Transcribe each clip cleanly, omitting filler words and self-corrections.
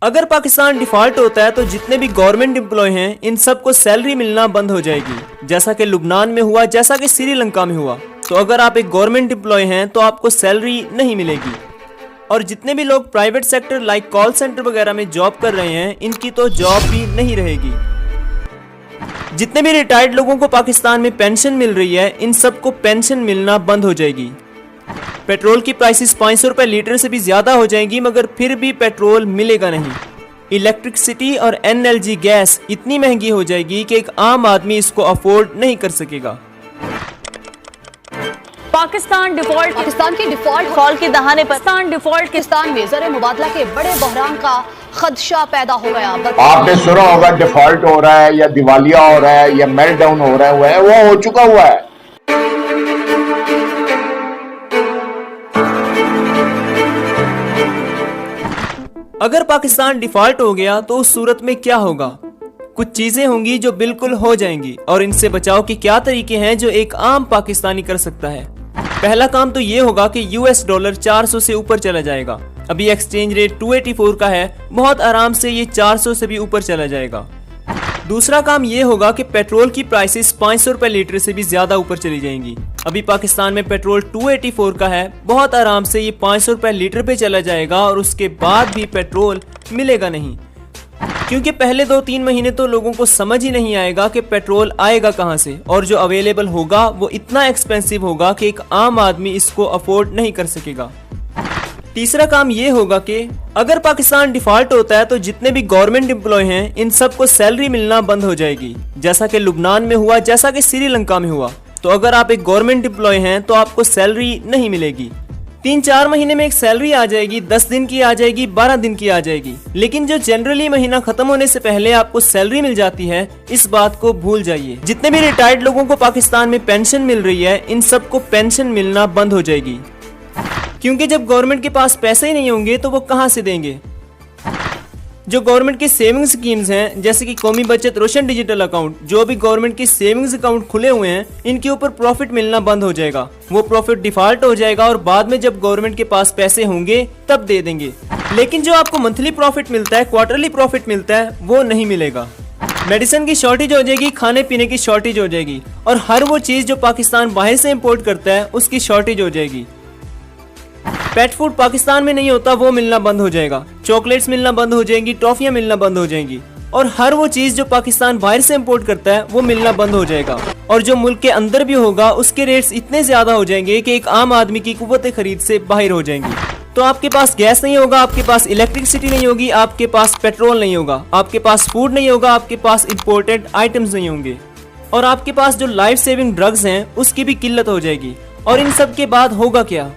अगर पाकिस्तान डिफॉल्ट होता है तो जितने भी गवर्नमेंट एम्प्लॉय हैं इन सबको सैलरी मिलना बंद हो जाएगी, जैसा कि लुबनान में हुआ, जैसा कि श्रीलंका में हुआ। तो अगर आप एक गवर्नमेंट एम्प्लॉय हैं तो आपको सैलरी नहीं मिलेगी। और जितने भी लोग private sector like call centre वगैरह में जॉब कर रहे हैं इनकी तो जॉब भी नहीं रहेगी। जितने भी रिटायर्ड लोगों को पाकिस्तान में पेंशन मिल रही है इन सबको पेंशन मिलना बंद हो जाएगी। पेट्रोल की प्राइसेस 500 रुपए लीटर से भी ज्यादा हो जाएंगी, मगर फिर भी पेट्रोल मिलेगा नहीं। इलेक्ट्रिसिटी और एनएलजी गैस इतनी महंगी हो जाएगी कि एक आम आदमी इसको अफोर्ड नहीं कर सकेगा। पाकिस्तान की डिफॉल्ट कॉल के दहाने पर पाकिस्तान में ज़र मुबादला के बड़े बहरान का खदशा पैदा हो गया। आपने सुना होगा डिफॉल्ट हो रहा है या दिवालिया हो रहा है या मेल्टडाउन हो रहा है, वो हो चुका हुआ है। अगर पाकिस्तान डिफॉल्ट हो गया तो उस सूरत में क्या होगा? कुछ चीजें होंगी जो बिल्कुल हो जाएंगी, और इनसे बचाव के क्या तरीके हैं जो एक आम पाकिस्तानी कर सकता है। पहला काम तो ये होगा कि यूएस डॉलर 400 से ऊपर चला जाएगा। अभी एक्सचेंज रेट 284 का है, बहुत आराम से ये 400 से भी ऊपर चला जाएगा। दूसरा काम ये होगा कि पेट्रोल की प्राइसेस 500 रुपए लीटर से भी ज्यादा ऊपर चली जाएंगी। अभी पाकिस्तान में पेट्रोल 284 का है, बहुत आराम से ये 500 रुपए लीटर पे चला जाएगा और उसके बाद भी पेट्रोल मिलेगा नहीं, क्योंकि पहले 2-3 महीने तो लोगों को समझ ही नहीं आएगा कि पेट्रोल आएगा कहां से, और जो अवेलेबल होगा वो इतना एक्सपेंसिव होगा कि एक आम आदमी इसको अफोर्ड नहीं कर सकेगा। तीसरा काम ये होगा कि अगर पाकिस्तान डिफॉल्ट होता है तो जितने भी गवर्नमेंट एम्प्लॉय हैं इन सबको सैलरी मिलना बंद हो जाएगी, जैसा कि लुबनान में हुआ, जैसा कि श्रीलंका में हुआ। तो अगर आप एक गवर्नमेंट एम्प्लॉय हैं तो आपको सैलरी नहीं मिलेगी। 3-4 महीने में एक सैलरी आ जाएगी, 10 दिन की आ जाएगी, 12 दिन की आ जाएगी, लेकिन जो जनरली महीना खत्म होने से पहले आपको सैलरी मिल जाती है, इस बात को भूल जाइए। जितने भी रिटायर्ड लोगों को पाकिस्तान में पेंशन मिल रही है इन सबको पेंशन मिलना बंद हो जाएगी, क्योंकि जब गवर्नमेंट के पास पैसे ही नहीं होंगे तो वो कहां से देंगे। जो गवर्नमेंट की सेविंग स्कीम्स हैं जैसे कि कौमी बचत, रोशन डिजिटल अकाउंट, जो भी गवर्नमेंट की सेविंग्स अकाउंट खुले हुए हैं इनके ऊपर प्रॉफिट मिलना बंद हो जाएगा। वो प्रॉफिट डिफॉल्ट हो जाएगा और बाद में जब गवर्नमेंट के पास पैसे होंगे तब दे देंगे। लेकिन जो आपको मंथली प्रॉफिट मिलता है, क्वार्टरली प्रॉफिट मिलता है, वो नहीं मिलेगा। मेडिसिन की शॉर्टेज हो जाएगी, खाने पीने की शॉर्टेज हो जाएगी, और हर वो चीज जो पाकिस्तान बाहर से इम्पोर्ट करता है उसकी शॉर्टेज हो जाएगी। पेट फूड पाकिस्तान में नहीं होता, वो मिलना बंद हो जाएगा। चॉकलेट्स मिलना बंद हो जाएंगी, टॉफियां मिलना बंद हो जाएंगी, और हर वो चीज जो पाकिस्तान बाहर से इम्पोर्ट करता है वो मिलना बंद हो जाएगा। और जो मुल्क के अंदर भी होगा उसके रेट्स इतने ज्यादा हो जाएंगे कि एक आम आदमी की कुव्वत खरीद से बाहर हो जाएंगी। तो आपके पास गैस नहीं होगा, आपके पास इलेक्ट्रिसिटी नहीं होगी, आपके पास पेट्रोल नहीं होगा, आपके पास फूड नहीं होगा, आपके पास इम्पोर्टेड आइटम्स नहीं होंगे, और आपके पास जो लाइफ सेविंग ड्रग्स हैं उसकी भी किल्लत हो जाएगी। और इन सब के बाद होगा क्या?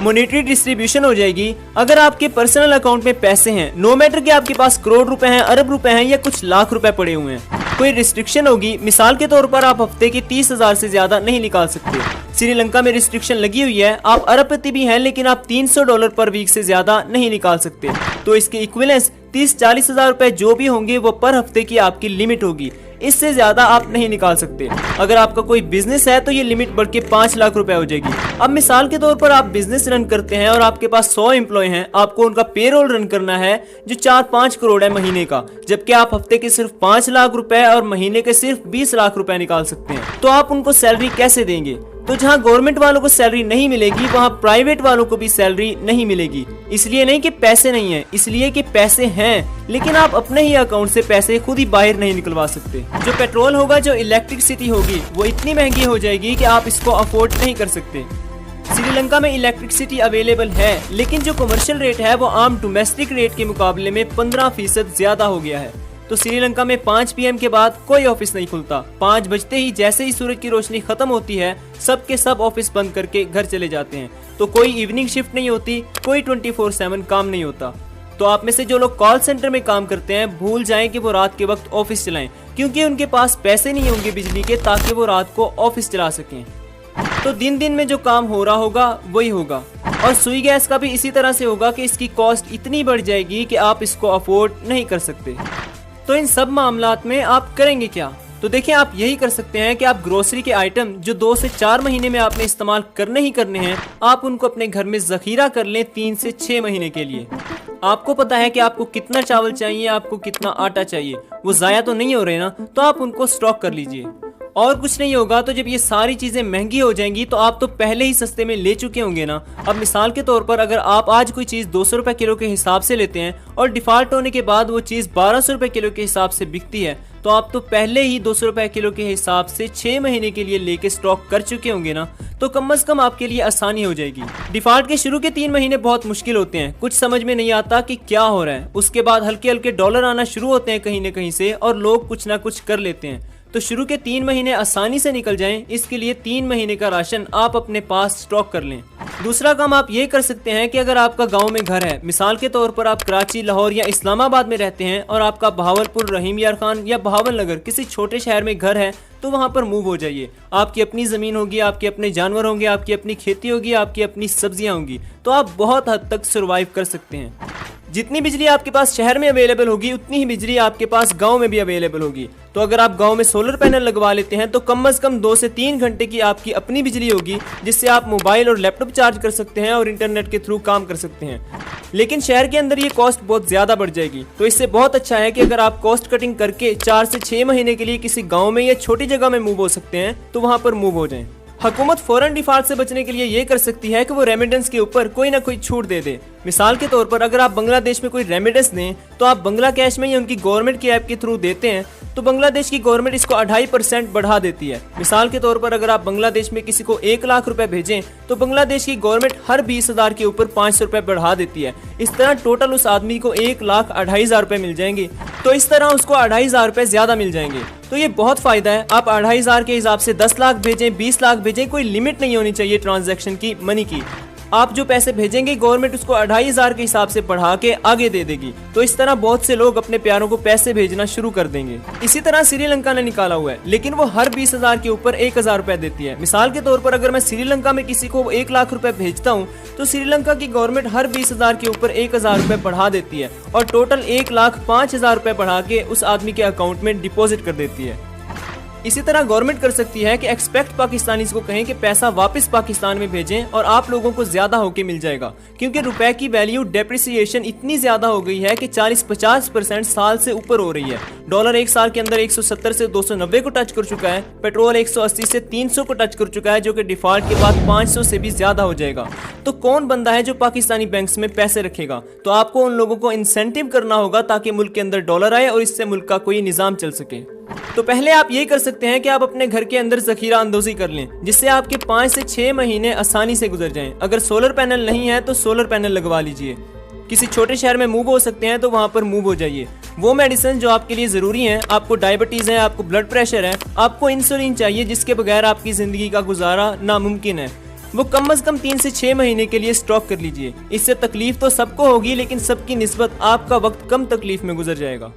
मॉनेटरी डिस्ट्रीब्यूशन हो जाएगी। अगर आपके पर्सनल अकाउंट में पैसे हैं, नो मैटर कि आपके पास करोड़ रुपए हैं, अरब रुपए हैं या कुछ लाख रुपए पड़े हुए हैं, कोई रिस्ट्रिक्शन होगी। मिसाल के तौर पर आप हफ्ते की 30,000 से ज्यादा नहीं निकाल सकते। श्रीलंका में रिस्ट्रिक्शन लगी हुई है, आप अरबपति भी हैं लेकिन आप $300 पर वीक से ज्यादा नहीं निकाल सकते। तो इसके इक्विवेलेंस 30-40 हजार रुपए जो भी होंगे वो पर हफ्ते की आपकी लिमिट होगी, इससे ज्यादा आप नहीं निकाल सकते। अगर आपका कोई बिजनेस है तो ये लिमिट बढ़ के 5 लाख रुपए हो जाएगी। अब मिसाल के तौर पर आप बिजनेस रन करते हैं और आपके पास 100 एम्प्लॉय हैं, आपको उनका पेरोल रन करना है जो 4-5 करोड़ है महीने का, जबकि आप हफ्ते के सिर्फ 5 लाख रुपए और महीने के सिर्फ 20 लाख रुपए निकाल सकते हैं। तो आप उनको सैलरी कैसे देंगे? तो जहां गवर्नमेंट वालों को सैलरी नहीं मिलेगी वहां प्राइवेट वालों को भी सैलरी नहीं मिलेगी। इसलिए नहीं कि पैसे नहीं है, इसलिए कि पैसे हैं, लेकिन आप अपने ही अकाउंट से पैसे खुद ही बाहर नहीं निकलवा सकते। जो पेट्रोल होगा, जो इलेक्ट्रिसिटी होगी, वो इतनी महंगी हो जाएगी कि आप इसको अफोर्ड नहीं कर सकते। श्रीलंका में इलेक्ट्रिसिटी अवेलेबल है, लेकिन जो कमर्शियल रेट है वो आम डोमेस्टिक रेट के मुकाबले में 15% ज्यादा हो गया है। तो श्रीलंका में 5 PM के बाद कोई ऑफिस नहीं खुलता। 5 बजते ही जैसे ही सूरज की रोशनी खत्म होती है सब के सब ऑफिस बंद करके घर चले जाते हैं। तो कोई इवनिंग शिफ्ट नहीं होती, कोई 24/7 काम नहीं होता। तो आप में से जो लोग कॉल सेंटर में काम करते हैं भूल जाएं कि वो रात के वक्त ऑफिस चलाएं, क्योंकि उनके पास पैसे नहीं होंगे बिजली के ताकि वो रात को ऑफिस चला सकें। तो दिन दिन में जो काम हो रहा होगा वही होगा। और सुई गैस का भी इसी तरह से होगा कि इसकी कॉस्ट इतनी बढ़ जाएगी कि आप इसको अफोर्ड नहीं कर सकते। तो इन सब मामलात में आप करेंगे क्या? तो देखिए, आप यही कर सकते हैं कि आप ग्रोसरी के आइटम जो 2 से 4 महीने में आपने इस्तेमाल करने ही करने हैं, आप उनको अपने घर में जखीरा कर लें 3 से 6 महीने के लिए। आपको पता है कि आपको कितना चावल चाहिए, आपको कितना आटा चाहिए, वो ज़ाया तो नहीं हो रहे ना, तो आप उनको स्टॉक कर लीजिए। और कुछ नहीं होगा तो जब ये सारी चीज़ें महंगी हो जाएंगी तो आप तो पहले ही सस्ते में ले चुके होंगे ना। अब मिसाल के तौर पर अगर आप आज कोई चीज़ 200 रुपये किलो के हिसाब से लेते हैं और डिफ़ॉल्ट होने के बाद वो चीज़ 1200 रुपये किलो के हिसाब से बिकती है, तो आप तो पहले ही 200 रुपये किलो के हिसाब से 6 महीने के लिए लेके स्टॉक कर चुके होंगे ना, तो कम से कम आपके लिए आसानी हो जाएगी। डिफ़ॉल्ट के शुरू के 3 महीने बहुत मुश्किल होते हैं, कुछ समझ में नहीं आता कि क्या हो रहा है। उसके बाद हल्के हल्के डॉलर आना शुरू होते हैं कहीं ना कहीं से और लोग कुछ ना कुछ कर लेते हैं। तो शुरू के 3 महीने आसानी से निकल जाएं, इसके लिए 3 महीने का राशन आप अपने पास स्टॉक कर लें। दूसरा काम आप ये कर सकते हैं कि अगर आपका गांव में घर है, मिसाल के तौर पर आप कराची, लाहौर या इस्लामाबाद में रहते हैं और आपका बहावलपुर, रहीम यार खान या बहावल नगर किसी छोटे शहर में घर है, तो वहां पर मूव हो जाइए। आपकी अपनी ज़मीन होगी, आपके अपने जानवर होंगे, आपकी अपनी खेती होगी, आपकी अपनी सब्जियां होंगी, तो आप बहुत हद तक सर्वाइव कर सकते हैं। जितनी बिजली आपके पास शहर में अवेलेबल होगी उतनी ही बिजली आपके पास गांव में भी अवेलेबल होगी। तो अगर आप गांव में सोलर पैनल लगवा लेते हैं तो कम से कम 2 से 3 घंटे की आपकी अपनी बिजली होगी, जिससे आप मोबाइल और लैपटॉप चार्ज कर सकते हैं और इंटरनेट के थ्रू काम कर सकते हैं। लेकिन शहर के अंदर ये कॉस्ट बहुत ज़्यादा बढ़ जाएगी, तो इससे बहुत अच्छा है कि अगर आप कॉस्ट कटिंग करके 4 से 6 महीने के लिए किसी गाँव में या छोटी जगह में मूव हो सकते हैं तो वहाँ पर मूव हो जाएं। हुकूमत फौरन डिफॉल्ट से बचने के लिए ये कर सकती है कि वो रेमिटेंस के ऊपर कोई ना कोई छूट दे दे। मिसाल के तौर पर अगर आप बांग्लादेश में कोई रेमिटेंस दें तो आप बांग्ला कैश में या उनकी गवर्नमेंट की ऐप के थ्रू देते हैं तो बांग्लादेश की गवर्नमेंट इसको 2.5% बढ़ा देती है। मिसाल के तौर पर अगर आप बांग्लादेश में किसी को 1 लाख रुपए भेजें तो बांग्लादेश की गवर्नमेंट हर 20,000 के ऊपर 500 रुपए बढ़ा देती है। इस तरह टोटल उस आदमी को 1,02,500 रुपए मिल जाएंगे, तो इस तरह उसको 2,500 रुपए ज्यादा मिल जाएंगे। तो ये बहुत फायदा है। आप 2,500 के हिसाब से 10 लाख भेजें, 20 लाख भेजें, कोई लिमिट नहीं होनी चाहिए ट्रांजैक्शन की, मनी की। आप जो पैसे भेजेंगे गवर्नमेंट उसको 2,500 के हिसाब से बढ़ा के आगे दे देगी। तो इस तरह बहुत से लोग अपने प्यारों को पैसे भेजना शुरू कर देंगे। इसी तरह श्रीलंका ने निकाला हुआ है, लेकिन वो हर 20,000 के ऊपर 1,000 रुपए देती है। मिसाल के तौर पर अगर मैं श्रीलंका में किसी को 1 लाख रुपए भेजता हूँ तो श्रीलंका की गवर्नमेंट हर 20,000 के ऊपर 1,000 रुपए बढ़ा देती है और टोटल 1,05,000 रुपए बढ़ा के उस आदमी के अकाउंट में डिपॉजिट कर देती है। इसी तरह गवर्नमेंट कर सकती है कि एक्सपेक्ट पाकिस्तानीज को कहें कि पैसा वापस पाकिस्तान में भेजें और आप लोगों को ज्यादा होके मिल जाएगा, क्योंकि रुपए की वैल्यू डेप्रिसिएशन इतनी ज्यादा हो गई है कि 40-50% साल से ऊपर हो रही है। डॉलर एक साल के अंदर 170 से 290 को टच कर चुका है, पेट्रोल 180 से 300 को टच कर चुका है, जो कि डिफॉल्ट के बाद 500 से भी ज्यादा हो जाएगा। तो कौन बंदा है जो पाकिस्तानी बैंक्स में पैसे रखेगा? तो आपको उन लोगों को इंसेंटिव करना होगा ताकि मुल्क के अंदर डॉलर आए और इससे मुल्क का कोई निजाम चल सके। तो पहले आप ये कर सकते हैं कि आप अपने घर के अंदर जखीरा अंदोजी कर लें, जिससे आपके 5 से 6 महीने आसानी से गुजर जाएं। अगर सोलर पैनल नहीं है तो सोलर पैनल लगवा लीजिए। किसी छोटे शहर में मूव हो सकते हैं तो वहां पर मूव हो जाइए। वो मेडिसिन जो आपके लिए जरूरी हैं, आपको डायबिटीज है, आपको ब्लड प्रेशर है, आपको इंसुलिन चाहिए, जिसके बगैर आपकी जिंदगी का गुजारा नामुमकिन है, वो कम से कम 3 से 6 महीने के लिए स्टॉक कर लीजिए। इससे तकलीफ तो सबको होगी, लेकिन सबकी निस्बत आपका वक्त कम तकलीफ में गुजर जाएगा।